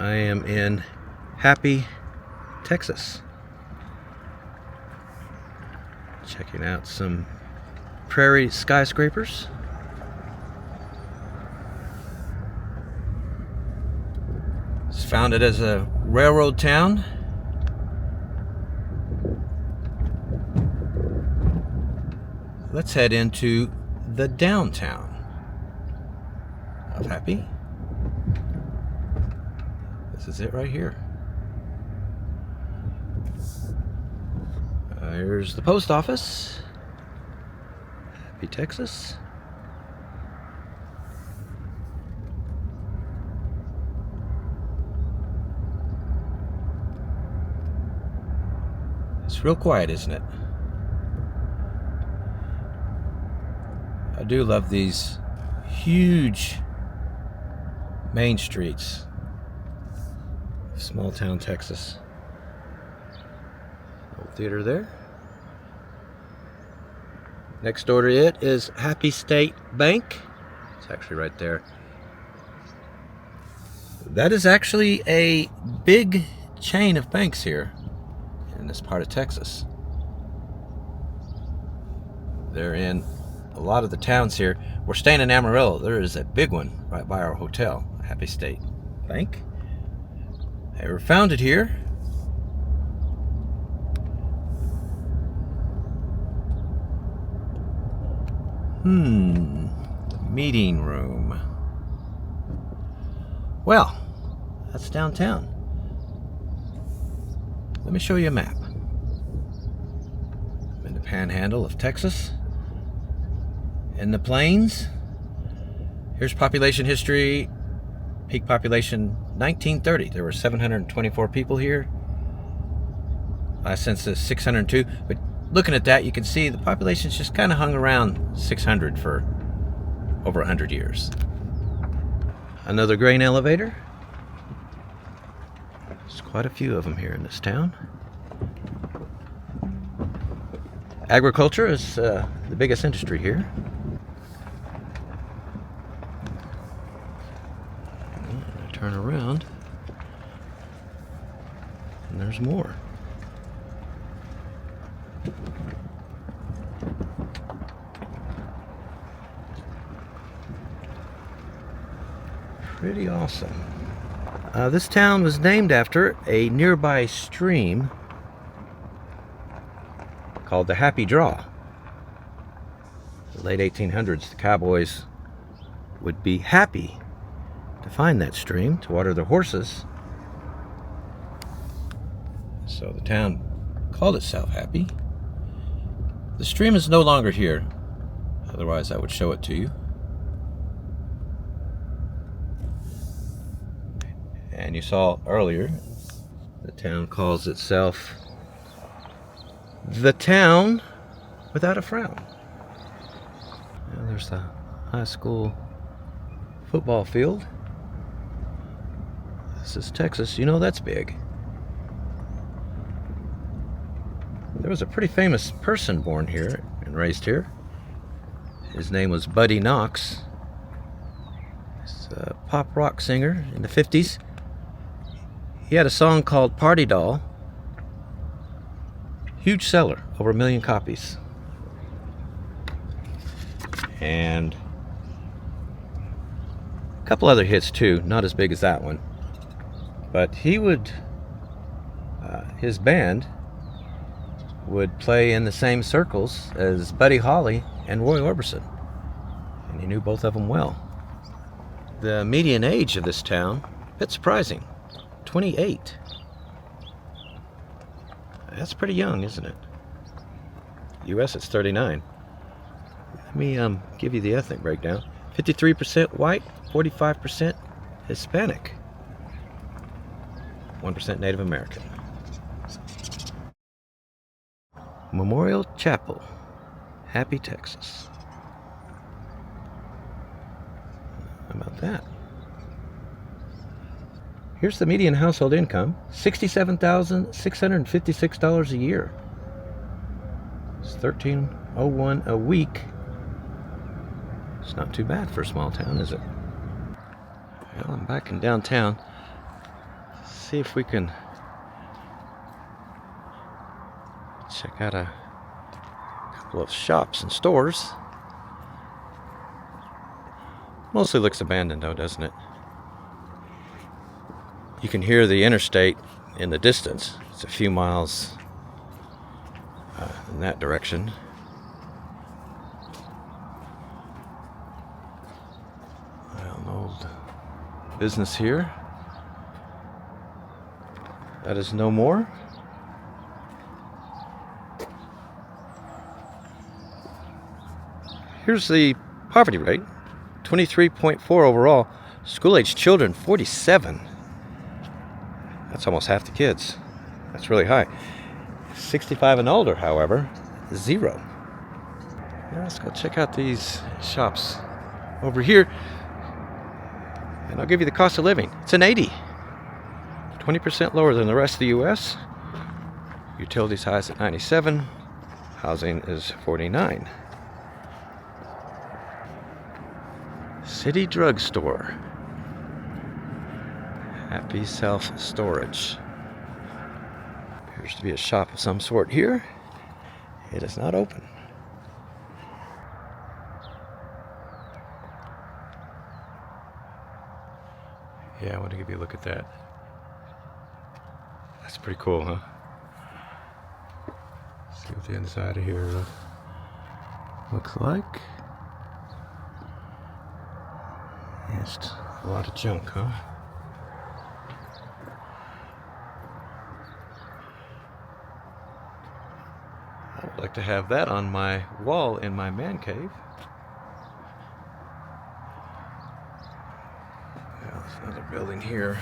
I am in Happy, Texas. Checking out some prairie skyscrapers. It's founded as a railroad town. Let's head into the downtown of Happy. This is it right here. Here's the post office. Happy, Texas. It's real quiet, isn't it? I do love these huge main streets of small town Texas. Old theater there. Next door to it is Happy State Bank. It's actually right there. That is actually a big chain of banks here in this part of Texas. They're in a lot of the towns here. We're staying in Amarillo. There is a big one right by our hotel, Happy State Bank. They were founded here. Meeting room. Well, that's downtown. Let me show you a map. I'm in the Panhandle of Texas. In the plains. Here's population history. Peak population 1930. There were 724 people here. Last census 602. But looking at that, you can see the population's just kind of hung around 600 for over 100 years. Another grain elevator. There's quite a few of them here in this town. Agriculture is the biggest industry here. Turn around, and there's more. Pretty awesome. This town was named after a nearby stream called the Happy Draw. In the late 1800s, the cowboys would be happy to find that stream to water their horses. So the town called itself Happy. The stream is no longer here. Otherwise I would show it to you. And you saw earlier, the town calls itself the town without a frown. Now there's the high school football field. This is Texas. You know that's big. There was a pretty famous person born here and raised here. His name was Buddy Knox. He's a pop rock singer in the 50s. He had a song called Party Doll. Huge seller, over 1 million copies. And a couple other hits too, not as big as that one. But he would, his band would play in the same circles as Buddy Holly and Roy Orbison. And he knew both of them well. The median age of this town, a bit surprising, 28. That's pretty young, isn't it? US it's 39. Let me give you the ethnic breakdown. 53% white, 45% Hispanic. 1% Native American. Memorial Chapel, Happy, Texas. How about that? Here's the median household income, $67,656 a year. It's $1,301 a week. It's not too bad for a small town, is it? Well, I'm back in downtown. see if we can check out a couple of shops and stores. Mostly looks abandoned though, doesn't it? You can hear the interstate in the distance. It's a few miles in that direction. Well, an old business here. That is no more. Here's the poverty rate, 23.4 overall. School-aged children, 47. That's almost half the kids. That's really high. 65 and older, however, 0. Now let's go check out these shops over here. And I'll give you the cost of living. It's an 80. 20% lower than the rest of the U.S. Utilities highs at 97. Housing is 49. City drugstore. Happy self-storage. Appears to be a shop of some sort here. It is not open. Yeah, I want to give you a look at that. That's pretty cool, huh? See what the inside of here looks like. Just a lot of junk, huh? I would like to have that on my wall in my man cave. Well, there's another building here.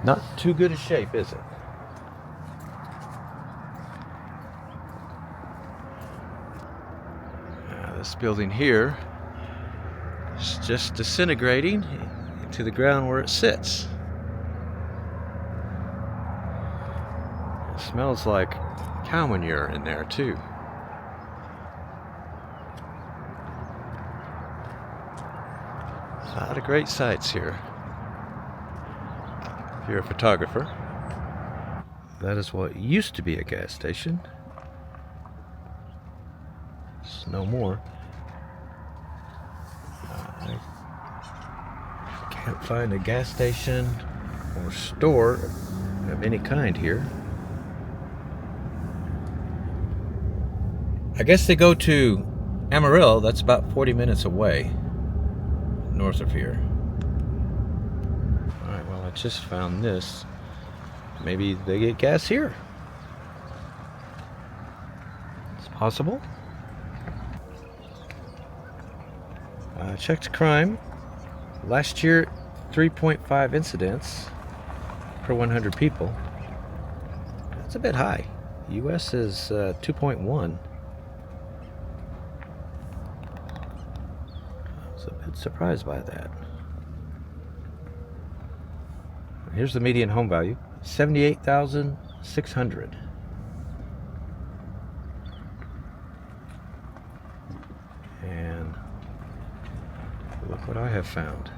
Not too good a shape, is it? This building here is just disintegrating into the ground where it sits. It smells like cow manure in there too. A lot of great sights here. If you're a photographer, that is what used to be a gas station. It's no more. I can't find a gas station or store of any kind here. I guess they go to Amarillo. That's about 40 minutes away north of here. Alright, well, I just found this. Maybe they get gas here. It's possible. I checked crime. Last year, 3.5 incidents per 100 people. That's a bit high. US is 2.1. I was a bit surprised by that. Here's the median home value, $78,600. And look what I have found.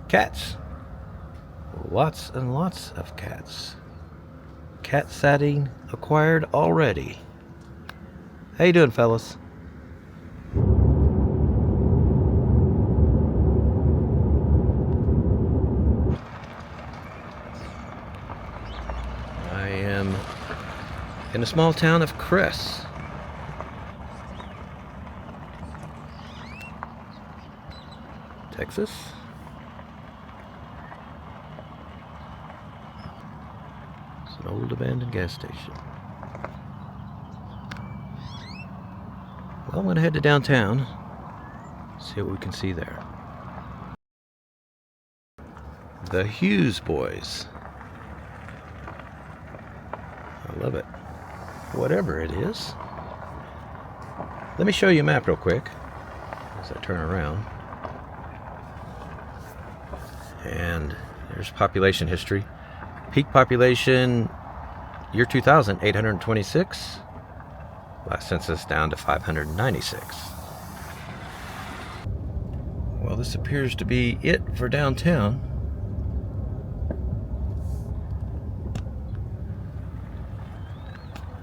Cats. Lots and lots of cats. Cat sighting acquired already. How you doing, fellas? I am in the small town of Kress. Texas. It's an old abandoned gas station. Well, I'm going to head to downtown, see what we can see there. The Hughes Boys. I love it. Whatever it is. Let me show you a map real quick as I turn around. And there's population history. Peak population, year 2000, 826. Last census down to 596. Well, this appears to be it for downtown.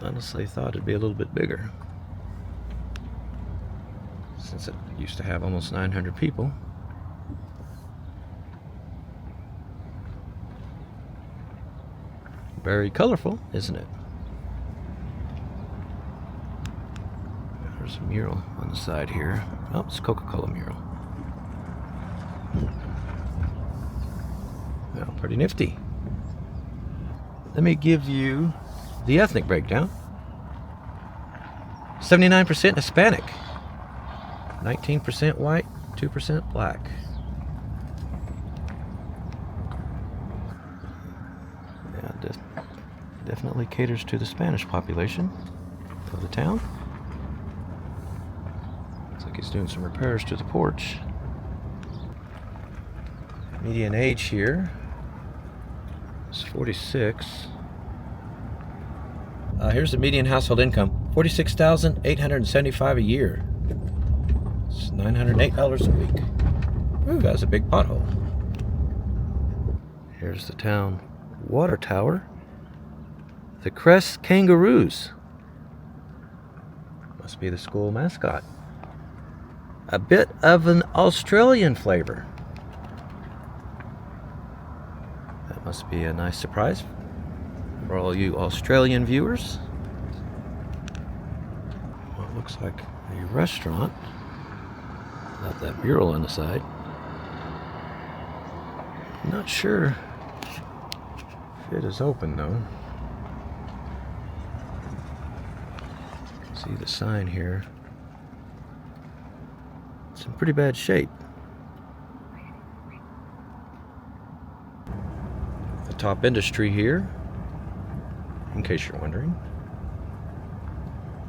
Honestly, thought it'd be a little bit bigger, since it used to have almost 900 people. Very colorful, isn't it? There's a mural on the side here. Oh, it's a Coca-Cola mural. Well, pretty nifty. Let me give you the ethnic breakdown. 79% Hispanic, 19% white, 2% black. Yeah, definitely caters to the Spanish population of the town. Looks like he's doing some repairs to the porch. Median age here is 46. Here's the median household income, $46,875 a year. It's $908 a week. Ooh, that's a big pothole. Here's the town water tower. The Kress kangaroos. Must be the school mascot. A bit of an Australian flavor. That must be a nice surprise for all you Australian viewers. What looks like a restaurant. Not that mural on the side. I'm not sure if it is open though. See the sign here. It's in pretty bad shape. The top industry here, in case you're wondering,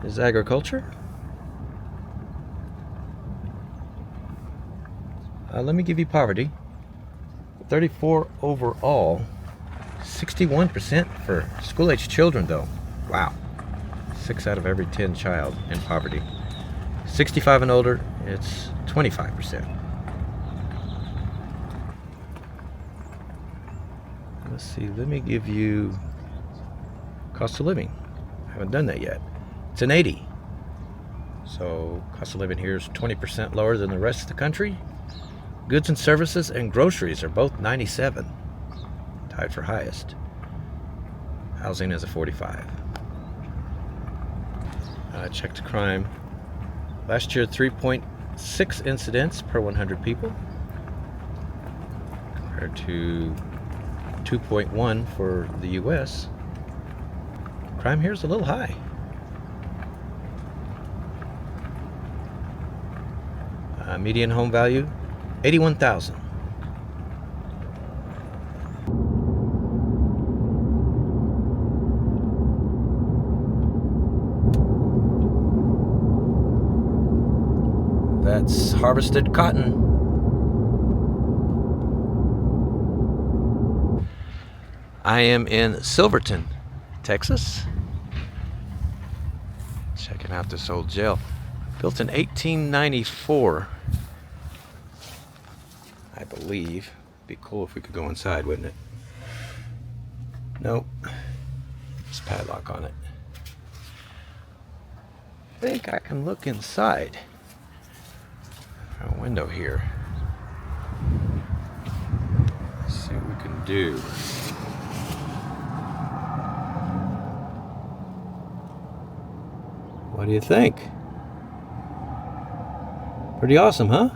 is agriculture. Let me give you poverty. 34 overall, 61% for school-age children though. Wow. 6 out of every 10 child in poverty. 65 and older, it's 25%. Let's see, let me give you cost of living. I haven't done that yet. It's an 80. So cost of living here is 20% lower than the rest of the country. Goods and services and groceries are both 97, tied for highest. Housing is a 45. Checked crime. Last year, 3.6 incidents per 100 people, compared to 2.1 for the U.S. Crime here is a little high. Median home value, $81,000. That's harvested cotton. I am in Silverton, Texas. Checking out this old jail. Built in 1894. I believe. Be cool if we could go inside, wouldn't it? Nope. There's a padlock on it. I think I can look inside. A window here. Let's see what we can do. What do you think? Pretty awesome, huh?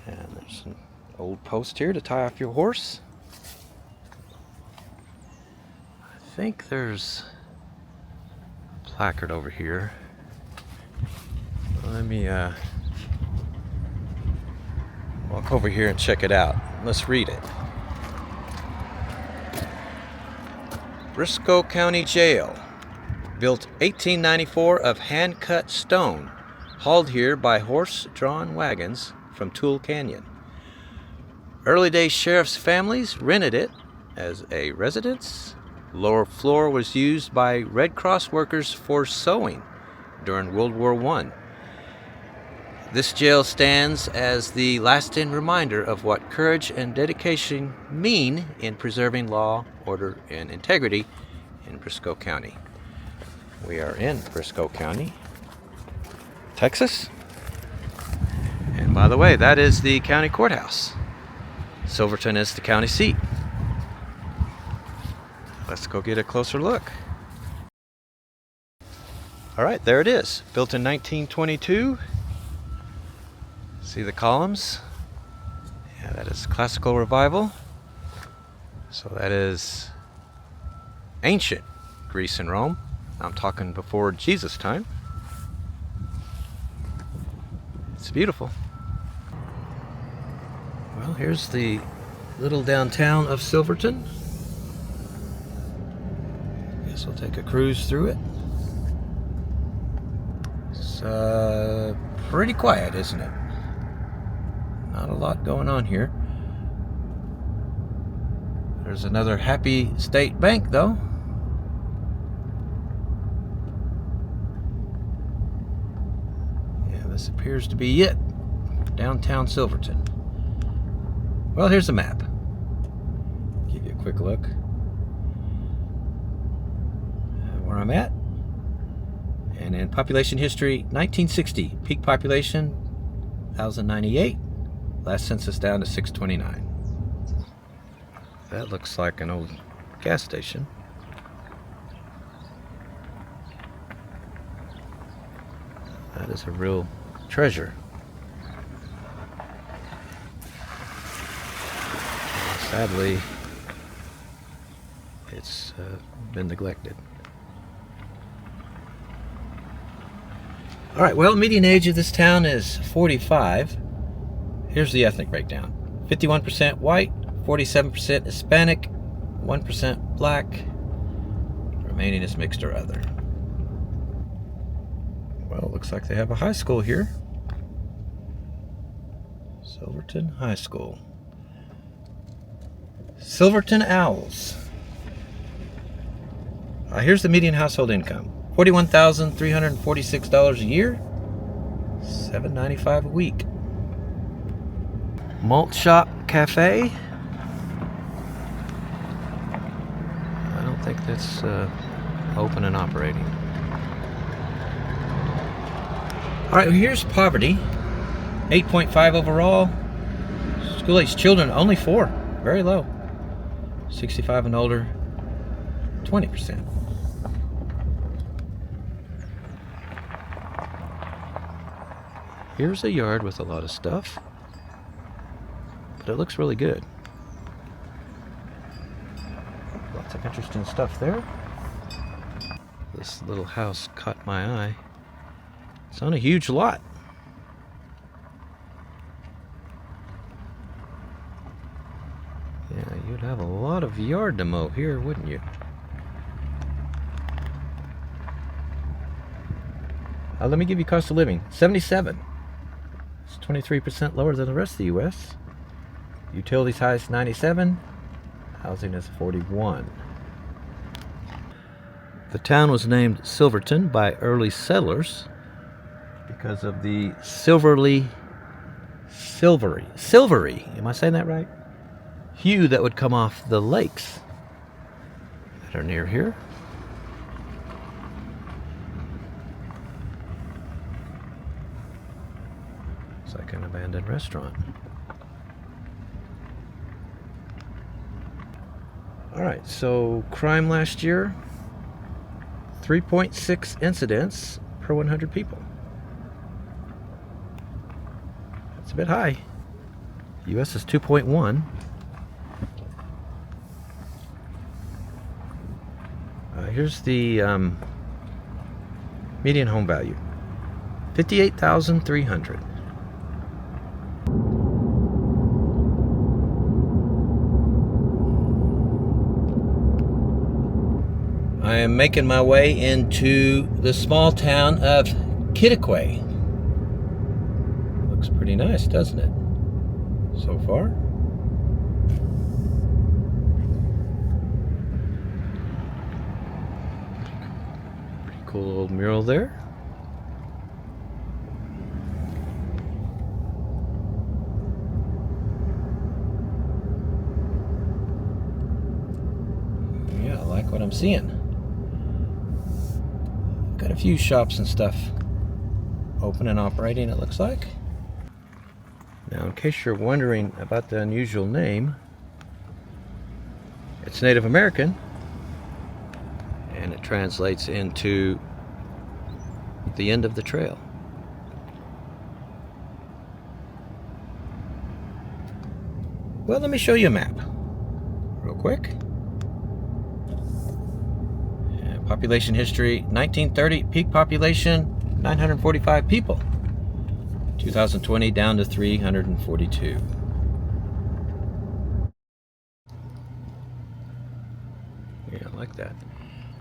And there's an old post here to tie off your horse. I think there's a placard over here. Let me walk over here and check it out. Let's read it. Briscoe County Jail, built 1894 of hand-cut stone, hauled here by horse-drawn wagons from Tulia Canyon. Early day sheriff's families rented it as a residence. Lower floor was used by Red Cross workers for sewing during World War I. This jail stands as the lasting reminder of what courage and dedication mean in preserving law, order, and integrity in Briscoe County. We are in Briscoe County, Texas. And by the way, that is the county courthouse. Silverton is the county seat. Let's go get a closer look. All right, there it is. Built in 1922. See the columns? Yeah, that is classical revival. So that is ancient Greece and Rome. I'm talking before Jesus' time. It's beautiful. Well, here's the little downtown of Silverton. Guess we'll take a cruise through it. It's pretty quiet, isn't it? Not a lot going on here. There's another Happy State Bank, though. Yeah, this appears to be it. Downtown Silverton. Well, here's the map. Give you a quick look where I'm at. And in population history, 1960, peak population 1,098. Last census down to 629. That looks like an old gas station. That is a real treasure. Sadly, it's been neglected. All right, well, median age of this town is 45. Here's the ethnic breakdown. 51% white, 47% Hispanic, 1% black, the remaining is mixed or other. Well, it looks like they have a high school here. Silverton High School. Silverton Owls. Here's the median household income. $41,346 a year, $7.95 a week. Malt Shop Cafe. I don't think that's open and operating. All right, here's poverty. 8.5 overall. School-age children, only 4. Very low. 65 and older, 20%. Here's a yard with a lot of stuff. But it looks really good. Lots of interesting stuff there. This little house caught my eye. It's on a huge lot. Yeah, you'd have a lot of yard to mow here, wouldn't you? Let me give you cost of living. 77. It's 23% lower than the rest of the U.S. Utilities highest 97. Housing is 41. The town was named Silverton by early settlers because of the silvery, am I saying that right? Hue that would come off the lakes that are near here. It's like an abandoned restaurant. All right, so crime last year, 3.6 incidents per 100 people. That's a bit high. U.S. is 2.1. Here's the median home value, $58,300. I am making my way into the small town of Quitaque. Looks pretty nice, doesn't it? So far. Pretty cool old mural there. I'm seeing. Got a few shops and stuff open and operating, it looks like. Now, in case you're wondering about the unusual name, it's Native American, and it translates into the end of the trail. Well, let me show you a map real quick. Population history, 1930, peak population 945 people. 2020 down to 342. Yeah, I like that.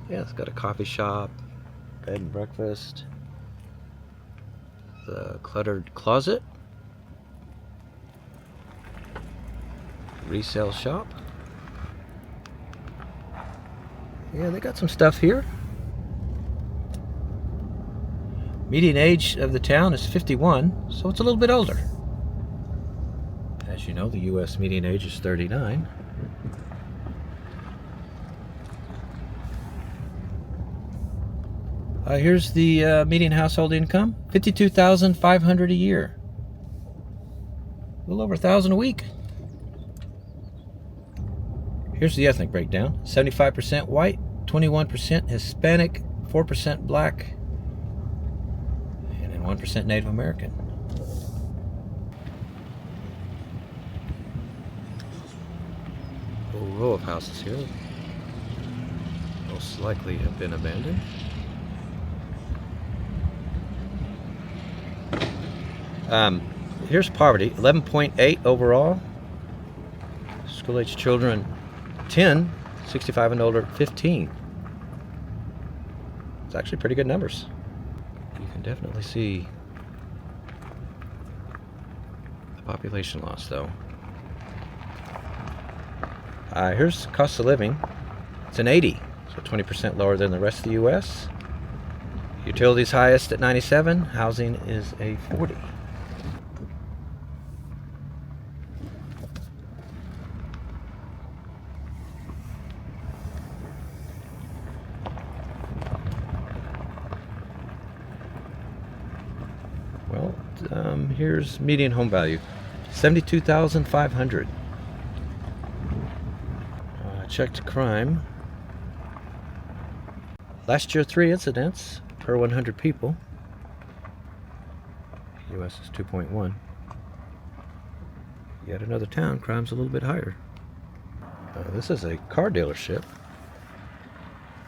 Yeah, it's got a coffee shop, bed and breakfast, the cluttered closet, resale shop. Yeah, they got some stuff here. Median age of the town is 51, so it's a little bit older. As you know, the U.S. median age is 39. Here's the median household income, $52,500 a year. A little over $1,000 a week. Here's the ethnic breakdown. 75% white, 21% Hispanic, 4% black, and then 1% Native American. A row of houses here. Most likely have been abandoned. Here's poverty, 11.8 overall. School-age children, 10, 65 and older, 15. It's actually pretty good numbers. You can definitely see the population loss, though. Here's cost of living. It's an 80, so 20% lower than the rest of the U.S. Utilities highest at 97. Housing is a 40. Well, here's median home value, $72,500. Checked crime. Last year, 3 incidents per 100 people. U.S. is 2.1. Yet another town, crime's a little bit higher. This is a car dealership.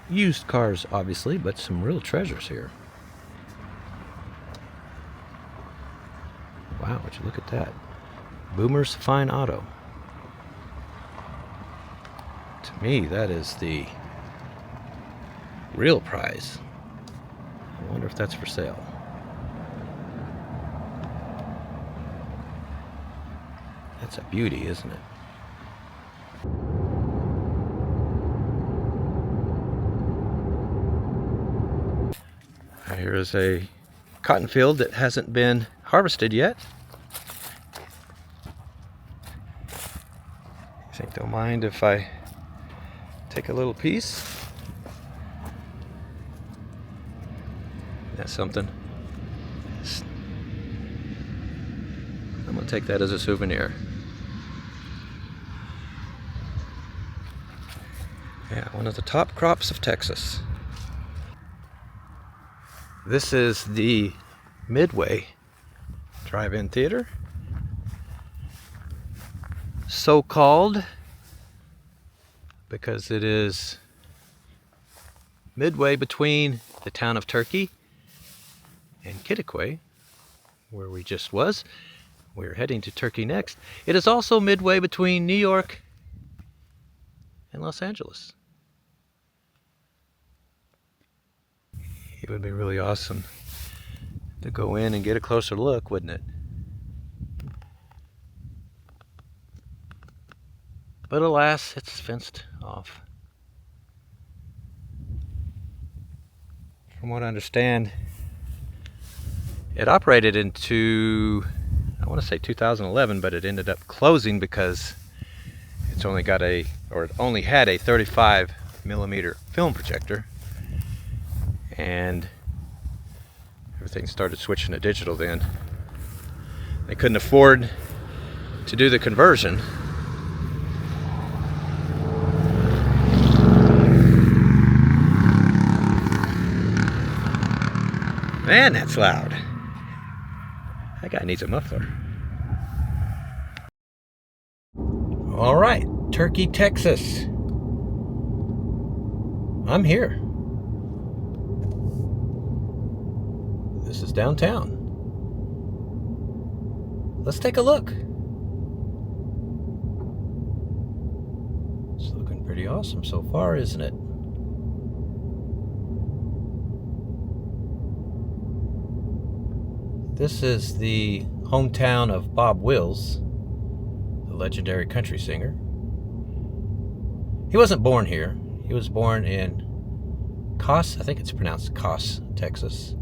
Used cars, obviously, but some real treasures here. Wow, would you look at that. Boomer's Fine Auto. To me, that is the real prize. I wonder if that's for sale. That's a beauty, isn't it? Here is a cotton field that hasn't been harvested yet. I think they'll mind if I take a little piece. That's something. I'm going to take that as a souvenir. Yeah, one of the top crops of Texas. This is the Midway Drive-In Theater. So called because it is midway between the town of Turkey and Quitaque, where we just was. We're heading to Turkey next. It is also midway between New York and Los Angeles. It would be really awesome to go in and get a closer look, wouldn't it? But alas, it's fenced off. From what I understand, it operated into, I want to say 2011, but it ended up closing because it only had a 35 millimeter film projector, and everything started switching to digital then. They couldn't afford to do the conversion. Man, that's loud. That guy needs a muffler. All right, Turkey, Texas. I'm here. This is downtown. Let's take a look. It's looking pretty awesome so far, isn't it? This is the hometown of Bob Wills, the legendary country singer. He wasn't born here. He was born in Koss, I think it's pronounced Koss, Texas.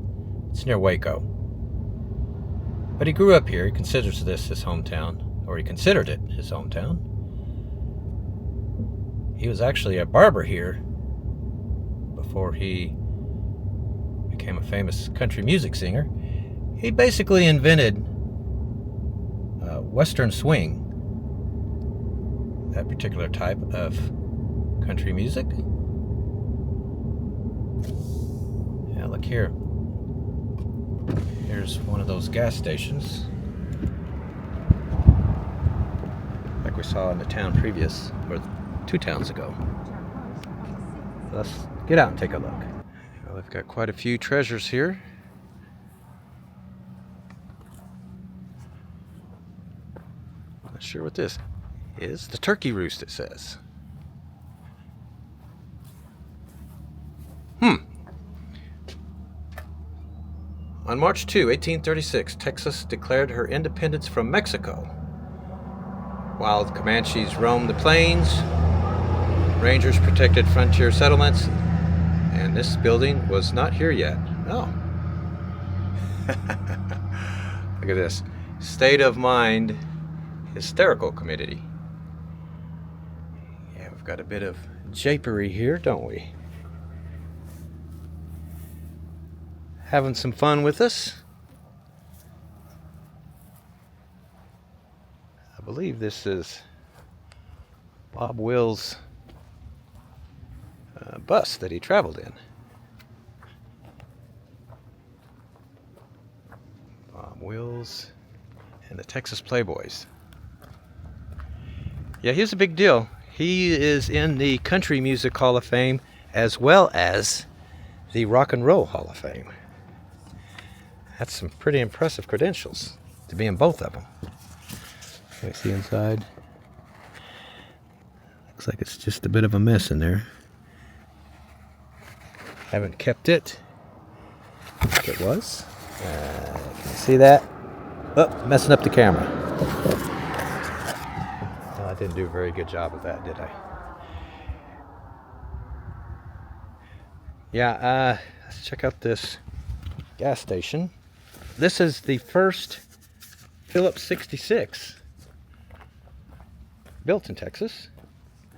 It's near Waco. But he grew up here. He considers this his hometown, or he considered it his hometown. He was actually a barber here before he became a famous country music singer. He basically invented Western swing, that particular type of country music. Yeah, look here. Here's one of those gas stations, like we saw in the town previous, or 2 towns ago. So let's get out and take a look. Well, they've got quite a few treasures here. Not sure what this is. The turkey roost, it says. On March 2, 1836, Texas declared her independence from Mexico. While the Comanches roamed the plains, Rangers protected frontier settlements, and this building was not here yet. Oh. Look at this. State of Mind Hysterical Committee. Yeah, we've got a bit of japery here, don't we? Having some fun with us. I believe this is Bob Wills' bus that he traveled in. Bob Wills and the Texas Playboys. Yeah, here's a big deal. He is in the Country Music Hall of Fame as well as the Rock and Roll Hall of Fame. That's some pretty impressive credentials to be in both of them. Can we see inside? Looks like it's just a bit of a mess in there. Haven't kept it like it was. Can you see that? Oh, messing up the camera. Well, I didn't do a very good job of that, did I? Yeah, let's check out this gas station. This is the first Phillips 66 built in Texas.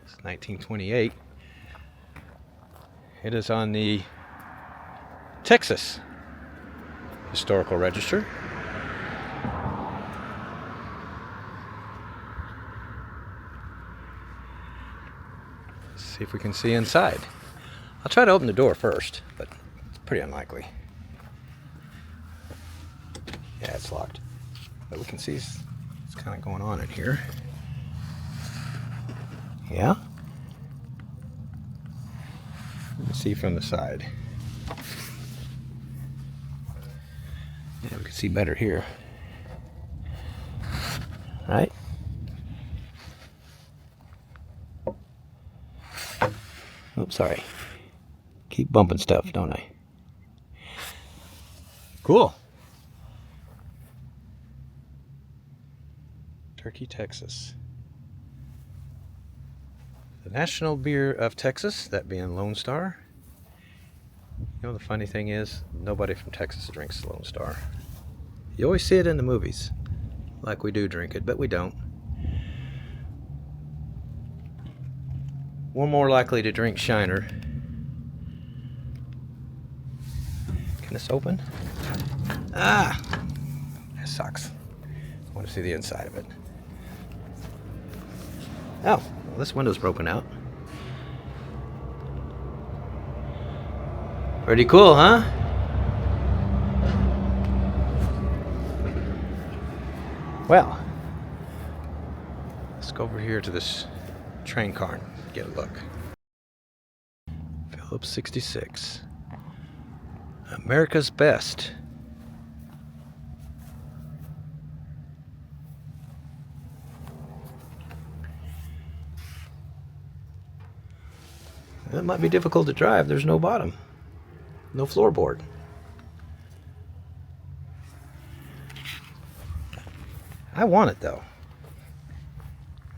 It's 1928. It is on the Texas Historical Register. Let's see if we can see inside. I'll try to open the door first, but it's pretty unlikely. Yeah, it's locked. But we can see what's kind of going on in here. Yeah? Let me see from the side. Yeah, we can see better here. Right? Oops, sorry. Keep bumping stuff, don't I? Cool. Turkey, Texas. The national beer of Texas, that being Lone Star. You know, the funny thing is, nobody from Texas drinks Lone Star. You always see it in the movies, like we do drink it, but we don't. we're more likely to drink Shiner. Can this open? Ah! That sucks. I want to see the inside of it. Oh, well, this window's broken out. Pretty cool, huh? Well, let's go over here to this train car and get a look. Phillips 66. America's best. It might be difficult to drive. There's no bottom. No floorboard. I want it though.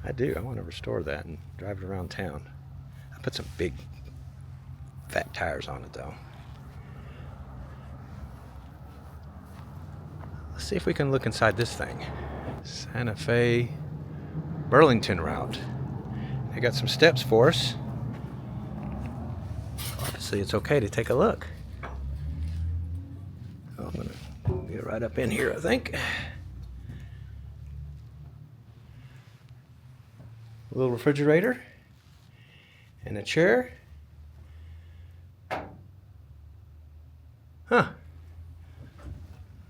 I do. I want to restore that and drive it around town. I put some big fat tires on it though. Let's see if we can look inside this thing. Santa Fe Burlington route. They got some steps for us. Obviously it's okay to take a look. I'm gonna get right up in here, I think. A little refrigerator and a chair. Huh.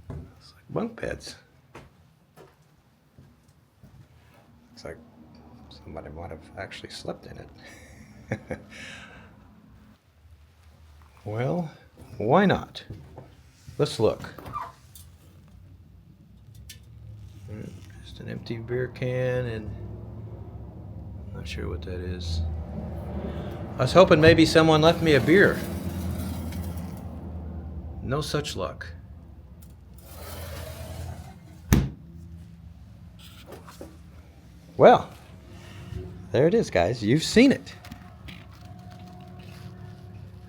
It's like bunk beds. Looks like somebody might have actually slept in it. Well, why not? Let's look. Just an empty beer can and I'm not sure what that is. I was hoping maybe someone left me a beer. No such luck. Well, there it is, guys. You've seen it.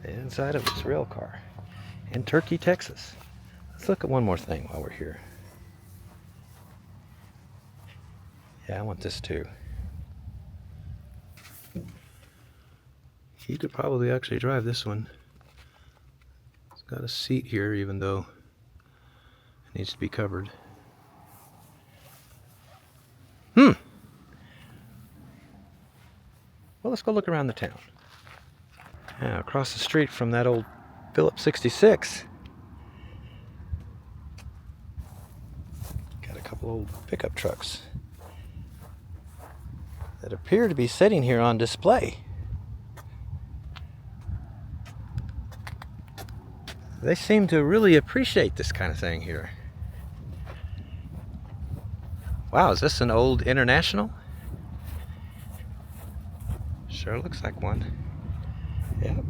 The inside of this rail car in Turkey, Texas. Let's look at one more thing while we're here. Yeah, I want this too. You could probably actually drive this one. It's got a seat here, even though it needs to be covered. Well, let's go look around the town. Now, across the street from that old Phillips 66, got a couple old pickup trucks that appear to be sitting here on display. They seem to really appreciate this kind of thing here. Wow, is this an old International? Sure looks like one. Yep.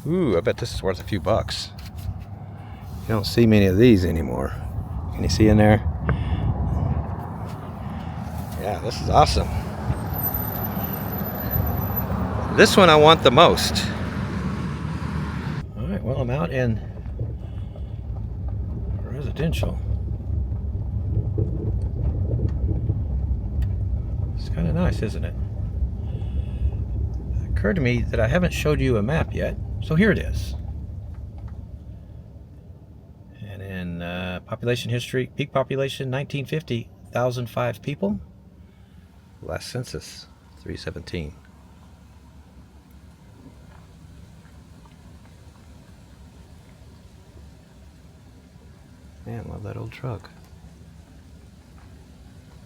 Ooh, I bet this is worth a few bucks. You don't see many of these anymore. Can you see in there? Yeah, this is awesome. This one I want the most. Alright, well, I'm out in residential. It's kind of nice, isn't it? It occurred to me that I haven't showed you a map yet, so here it is. And in population history, peak population 1950, 1,005 people. Last census, 317. Man, love that old truck.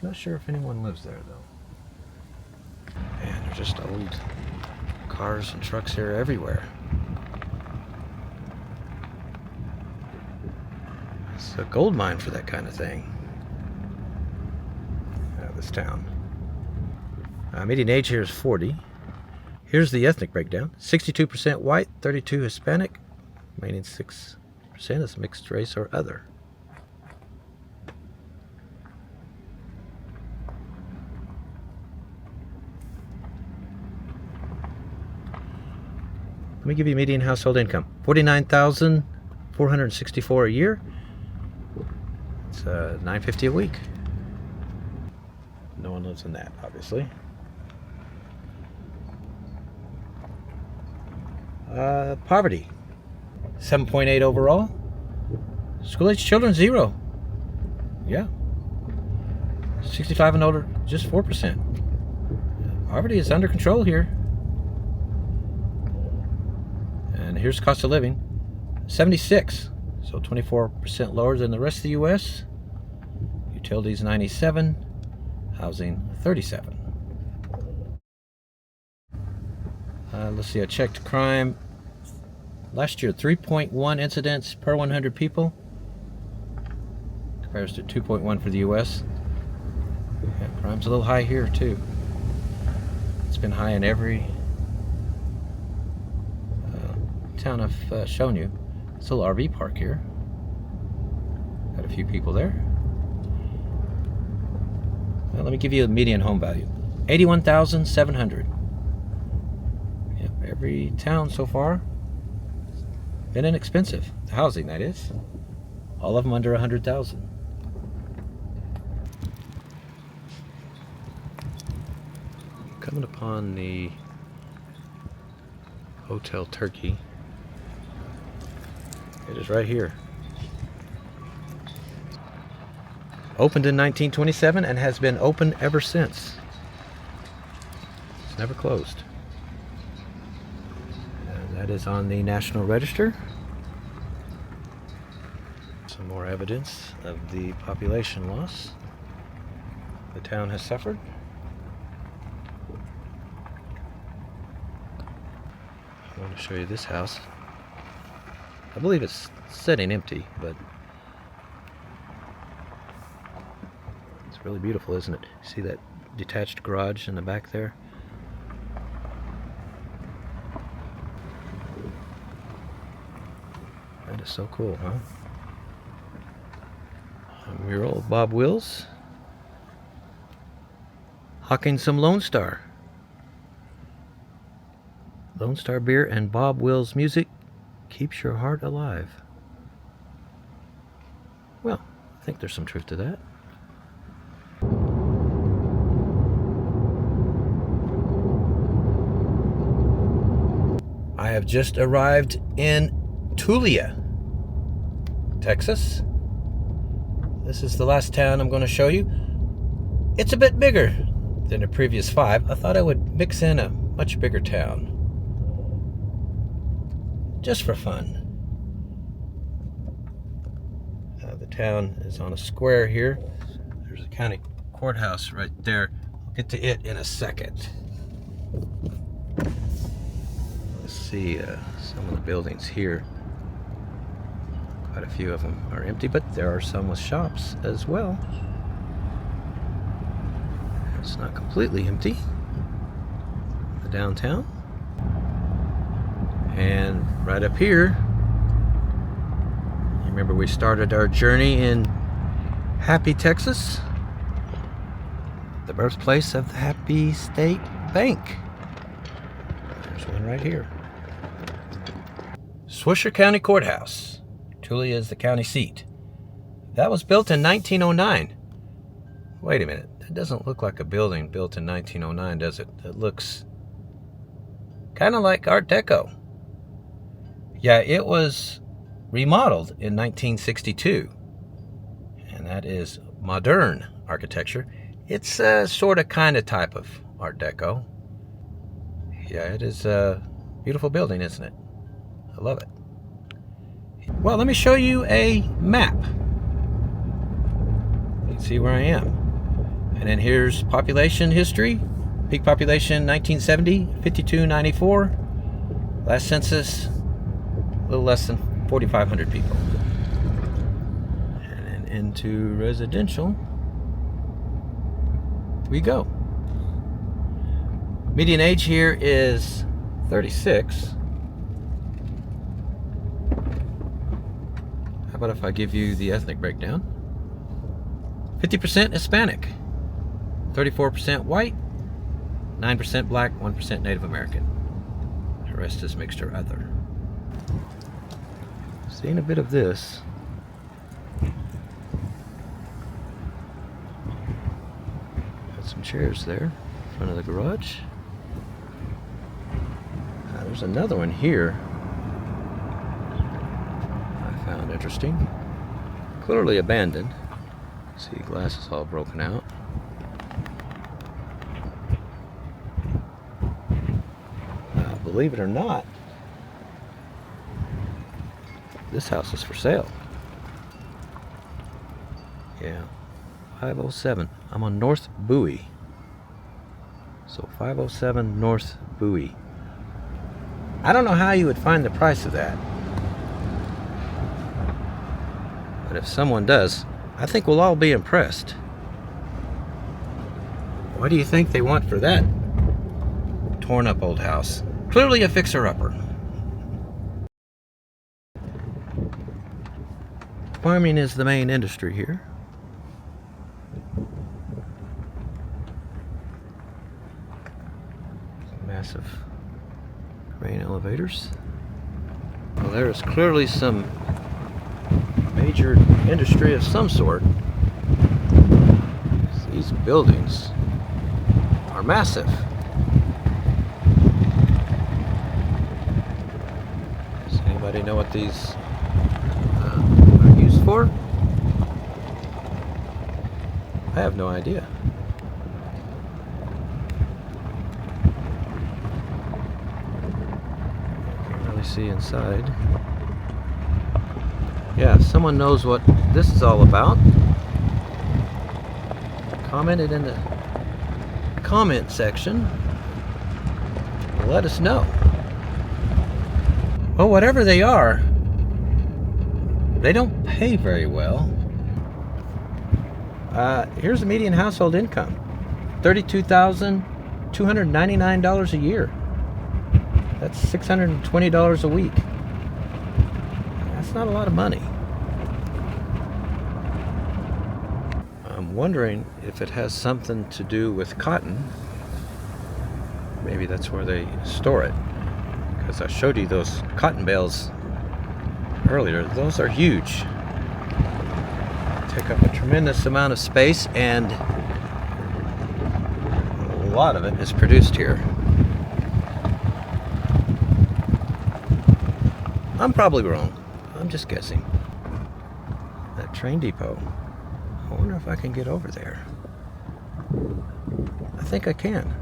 Not sure if anyone lives there though. Man, there's just old cars and trucks here everywhere. It's a gold mine for that kind of thing. This town. Median age here is 40. Here's the ethnic breakdown. 62% white, 32% Hispanic, remaining 6% is mixed race or other. Let me give you median household income. $49,464 a year. It's $950 a week. No one lives in that, obviously. Poverty, 7.8 overall. School-age children, 0. Yeah. 65 and older, just 4%. Poverty is under control here. And here's cost of living, 76. So 24% lower than the rest of the U.S. Utilities, 97. Housing, 37. Let's see, I checked crime. Last year, 3.1 incidents per 100 people. Compares to 2.1 for the U.S. Yeah, crime's a little high here, too. It's been high in every town I've shown you. It's a little RV park here. Got a few people there. Well, let me give you a median home value. $81,700. Yep, every town so far been inexpensive. The housing, that is. All of them under $100,000. Coming upon the Hotel Turkey. It is right here. Opened in 1927 and has been open ever since. It's never closed. And that is on the National Register. Some more evidence of the population loss the town has suffered. I want to show you this house. I believe it's sitting empty, but it's really beautiful, isn't it? See that detached garage in the back there? That is so cool, huh? A mural of Bob Wills hawking some Lone Star. Lone Star beer and Bob Wills music keeps your heart alive. Well, I think there's some truth to that. I have just arrived in Tulia, Texas. This is the last town I'm going to show you. It's a bit bigger than the previous 5. I thought I would mix in a much bigger town, just for fun. The town is on a square here. There's a county courthouse right there. I'll get to it in a second. Let's see some of the buildings here. Quite a few of them are empty, but there are some with shops as well. It's not completely empty. The downtown. And right up here, you remember we started our journey in Happy, Texas, the birthplace of the Happy State Bank. There's one right here. Swisher County Courthouse. Tulia is the county seat. That was built in 1909. Wait a minute, that doesn't look like a building built in 1909, does it? It looks kind of like Art Deco. Yeah, it was remodeled in 1962, and that is modern architecture. It's a sort of kind of type of Art Deco. Yeah, it is a beautiful building, isn't it? I love it. Well, let me show you a map. You can see where I am. And then here's population history. Peak population 1970, 5294. Last census, a little less than 4,500 people. And then into residential we go. Median age here is 36. How about if I give you the ethnic breakdown? 50% Hispanic, 34% white, 9% black, 1% Native American. The rest is mixture other. Seeing a bit of this. Got chairs there in front of the garage. There's another one here I found interesting. Clearly abandoned. See, glass is all broken out. Believe it or not, this house is for sale. Yeah, 507. I'm on North Bowie. So 507 North Bowie. I don't know how you would find the price of that. But if someone does, I think we'll all be impressed. What do you think they want for that torn up old house? Clearly a fixer-upper. Farming is the main industry here. Massive grain elevators. Well, there is clearly some major industry of some sort. These buildings are massive. Does anybody know what these are used for? I have no idea. Can't really see inside. Yeah, if someone knows what this is all about, comment it in the comment section. Let us know. Well, whatever they are, they don't pay very well. Here's the median household income. $32,299 a year. That's $620 a week. That's not a lot of money. I'm wondering if it has something to do with cotton. Maybe that's where they store it. Because I showed you those cotton bales earlier. Those are huge. Take up a tremendous amount of space, and a lot of it is produced here. I'm probably wrong. I'm just guessing. That train depot. I wonder if I can get over there. I think I can.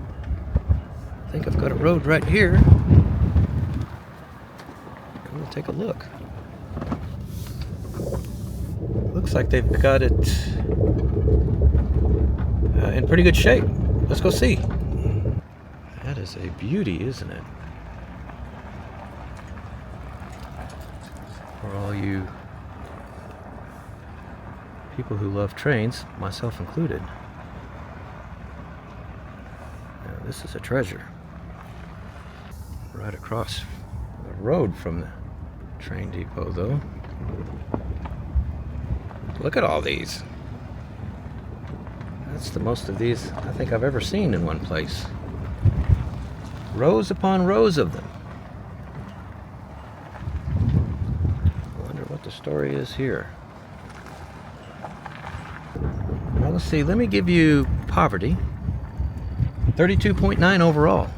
I think I've got a road right here. We'll take a look. Looks like they've got it in pretty good shape. Let's go see. That is a beauty, isn't it? For all you people who love trains, myself included. Now, this is a treasure. Right across the road from the train depot, though. Look at all these. That's the most of these I think I've ever seen in one place. Rows upon rows of them. I wonder what the story is here. Well, let's see. Let me give you poverty. 32.9 overall.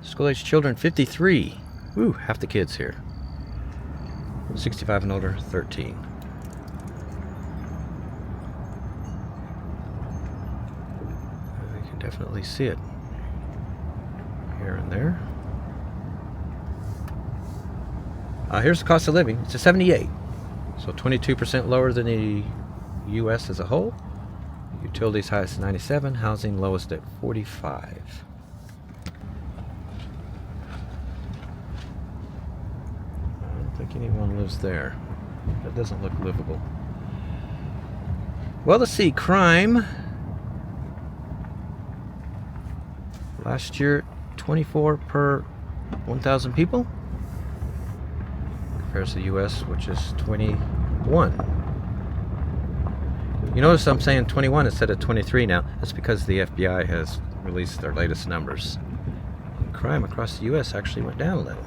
School-age children, 53. Woo, half the kids here. 65 and older, 13. You can definitely see it here and there. Here's the cost of living. It's a 78. So 22% lower than the U.S. as a whole. Utilities highest at 97. Housing lowest at 45. I don't think anyone lives there. That doesn't look livable. Well, let's see. Crime. Last year, 24 per 1,000 people. Compares to the U.S., which is 21. You notice I'm saying 21 instead of 23 now. That's because the FBI has released their latest numbers. And crime across the U.S. actually went down a little.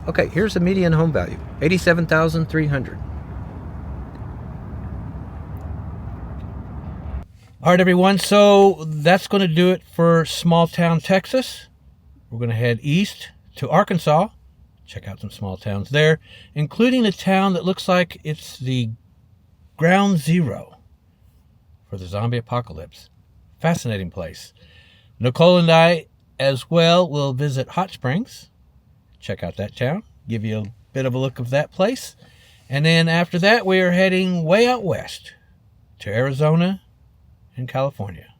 Okay, here's the median home value, $87,300. All right, everyone. So that's going to do it for small town Texas. We're going to head east to Arkansas. Check out some small towns there, including a town that looks like it's the ground zero for the zombie apocalypse. Fascinating place. Nicole and I, as well, will visit Hot Springs. Check out that town. Give you a bit of a look of that place. And then after that, we are heading way out west to Arizona and California.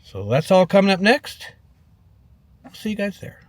So that's all coming up next. I'll see you guys there.